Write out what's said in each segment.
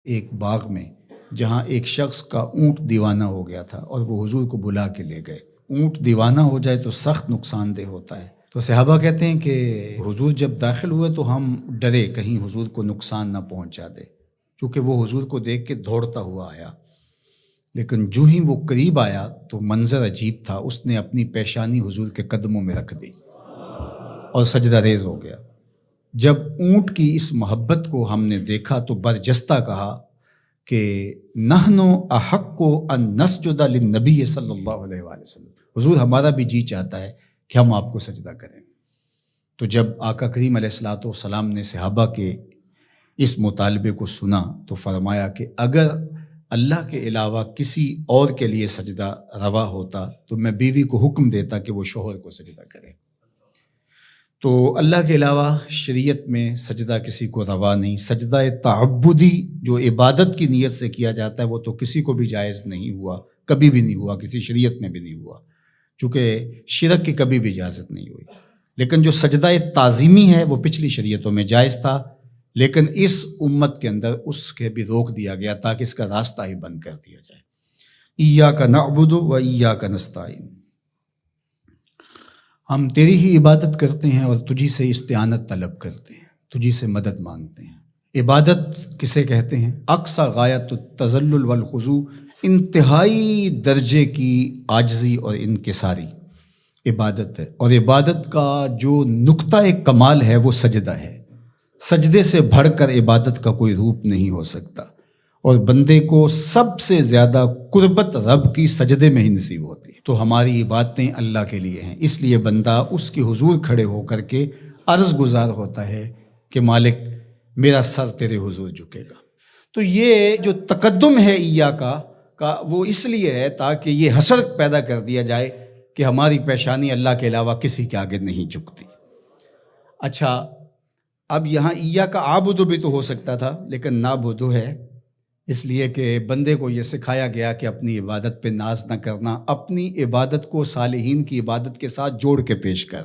ایک باغ میں جہاں ایک شخص کا اونٹ دیوانہ ہو گیا تھا اور وہ حضور کو بلا کے لے گئے۔ اونٹ دیوانہ ہو جائے تو سخت نقصان دہ ہوتا ہے، تو صحابہ کہتے ہیں کہ حضور جب داخل ہوئے تو ہم ڈرے کہیں حضور کو نقصان نہ پہنچا دے، کیونکہ وہ حضور کو دیکھ کے دوڑتا ہوا آیا، لیکن جو ہی وہ قریب آیا تو منظر عجیب تھا، اس نے اپنی پیشانی حضور کے قدموں میں رکھ دی اور سجدہ ریز ہو گیا۔ جب اونٹ کی اس محبت کو ہم نے دیکھا تو برجستہ کہا کہ نحن احق ان نسجد للنبی صلی اللہ علیہ وآلہ وسلم، حضور ہمارا بھی جی چاہتا ہے کہ ہم آپ کو سجدہ کریں۔ تو جب آقا کریم علیہ الصلوۃ والسلام نے صحابہ کے اس مطالبے کو سنا تو فرمایا کہ اگر اللہ کے علاوہ کسی اور کے لیے سجدہ روا ہوتا تو میں بیوی کو حکم دیتا کہ وہ شوہر کو سجدہ کرے۔ تو اللہ کے علاوہ شریعت میں سجدہ کسی کو روا نہیں۔ سجدہ تعبدی جو عبادت کی نیت سے کیا جاتا ہے وہ تو کسی کو بھی جائز نہیں ہوا، کبھی بھی نہیں ہوا، کسی شریعت میں بھی نہیں ہوا، چونکہ شرک کی کبھی بھی اجازت نہیں ہوئی۔ لیکن جو سجدہ تعظیمی ہے وہ پچھلی شریعتوں میں جائز تھا، لیکن اس امت کے اندر اس کے بھی روک دیا گیا تاکہ اس کا راستہ ہی بند کر دیا جائے۔ ایاک نعبد و ایاک نستعین، ہم تیری ہی عبادت کرتے ہیں اور تجھی سے استعانت طلب کرتے ہیں، تجھی سے مدد مانگتے ہیں۔ عبادت کسے کہتے ہیں؟ اقصی غایت التذلل والخضوع، انتہائی درجے کی عاجزی اور انکساری عبادت ہے، اور عبادت کا جو نقطہ کمال ہے وہ سجدہ ہے۔ سجدے سے بڑھ کر عبادت کا کوئی روپ نہیں ہو سکتا، اور بندے کو سب سے زیادہ قربت رب کی سجدے میں ہی نصیب ہوتی ہے۔ تو ہماری عبادتیں اللہ کے لیے ہیں، اس لیے بندہ اس کے حضور کھڑے ہو کر کے عرض گزار ہوتا ہے کہ مالک میرا سر تیرے حضور جھکے گا۔ تو یہ جو تقدم ہے کا وہ اس لیے ہے تاکہ یہ حسر پیدا کر دیا جائے کہ ہماری پیشانی اللہ کے علاوہ کسی کے آگے نہیں جھکتی۔ اچھا، اب یہاں ایاک اعبد بھی تو ہو سکتا تھا، لیکن نعبد ہے، اس لیے کہ بندے کو یہ سکھایا گیا کہ اپنی عبادت پہ ناز نہ کرنا، اپنی عبادت کو صالحین کی عبادت کے ساتھ جوڑ کے پیش کر،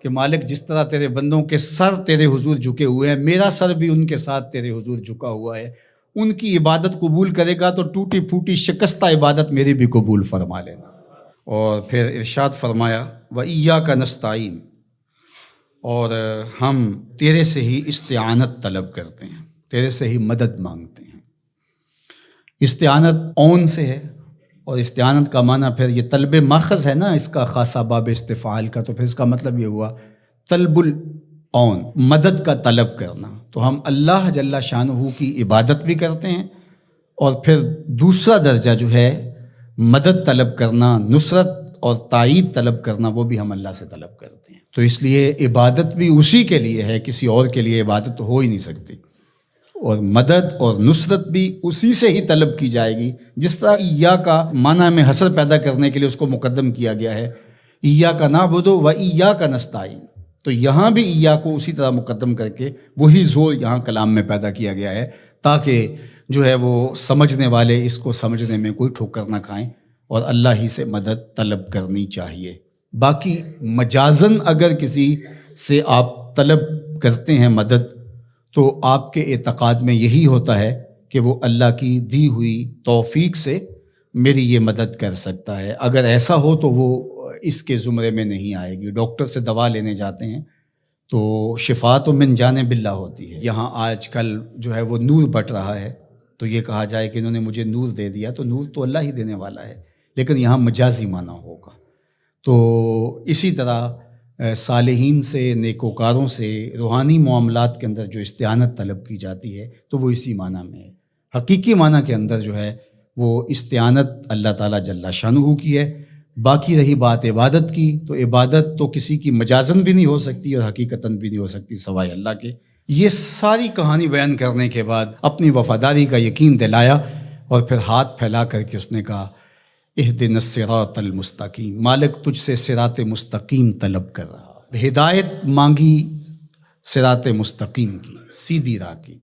کہ مالک جس طرح تیرے بندوں کے سر تیرے حضور جھکے ہوئے ہیں، میرا سر بھی ان کے ساتھ تیرے حضور جھکا ہوا ہے، ان کی عبادت قبول کرے گا تو ٹوٹی پھوٹی شکستہ عبادت میری بھی قبول فرما لینا۔ اور پھر ارشاد فرمایا وَإِيَّاكَ نَسْتَعِينُ، اور ہم تیرے سے ہی استعانت طلب کرتے ہیں، تیرے سے ہی مدد مانگتے ہیں۔ استعانت اون سے ہے، اور استعانت کا معنی پھر یہ طلب ماخذ ہے نا اس کا، خاصہ باب استفعال کا، تو پھر اس کا مطلب یہ ہوا طلب الاون، مدد کا طلب کرنا۔ تو ہم اللہ جل شانہ کی عبادت بھی کرتے ہیں، اور پھر دوسرا درجہ جو ہے مدد طلب کرنا، نصرت اور تائید طلب کرنا، وہ بھی ہم اللہ سے طلب کرتے ہیں۔ تو اس لیے عبادت بھی اسی کے لیے ہے، کسی اور کے لیے عبادت ہو ہی نہیں سکتی، اور مدد اور نصرت بھی اسی سے ہی طلب کی جائے گی۔ جس طرح ایاک کا معنی میں حسر پیدا کرنے کے لیے اس کو مقدم کیا گیا ہے، ایاک نعبد و ایاک نستعین، تو یہاں بھی ایاک کو اسی طرح مقدم کر کے وہی زور یہاں کلام میں پیدا کیا گیا ہے، تاکہ جو ہے وہ سمجھنے والے اس کو سمجھنے میں کوئی ٹھوکر نہ کھائیں، اور اللہ ہی سے مدد طلب کرنی چاہیے۔ باقی مجازن اگر کسی سے آپ طلب کرتے ہیں مدد، تو آپ کے اعتقاد میں یہی ہوتا ہے کہ وہ اللہ کی دی ہوئی توفیق سے میری یہ مدد کر سکتا ہے۔ اگر ایسا ہو تو وہ اس کے زمرے میں نہیں آئے گی۔ ڈاکٹر سے دوا لینے جاتے ہیں تو شفا تو من جانب اللہ ہوتی ہے۔ یہاں آج کل جو ہے وہ نور بٹ رہا ہے، تو یہ کہا جائے کہ انہوں نے مجھے نور دے دیا، تو نور تو اللہ ہی دینے والا ہے، لیکن یہاں مجازی معنی ہوگا۔ تو اسی طرح صالحین سے، نیکوکاروں سے روحانی معاملات کے اندر جو استعانت طلب کی جاتی ہے تو وہ اسی معنی میں ہے۔ حقیقی معنی کے اندر جو ہے وہ استعانت اللہ تعالیٰ جل شانہ کی ہے۔ باقی رہی بات عبادت کی، تو عبادت تو کسی کی مجازن بھی نہیں ہو سکتی اور حقیقتاً بھی نہیں ہو سکتی سوائے اللہ کے۔ یہ ساری کہانی بیان کرنے کے بعد اپنی وفاداری کا یقین دلایا، اور پھر ہاتھ پھیلا کر کے اس نے کہا اہدنا الصراط المستقیم، مالک تجھ سے صراط مستقیم طلب کر رہا، ہدایت مانگی صراط مستقیم کی، سیدھی راہ کی۔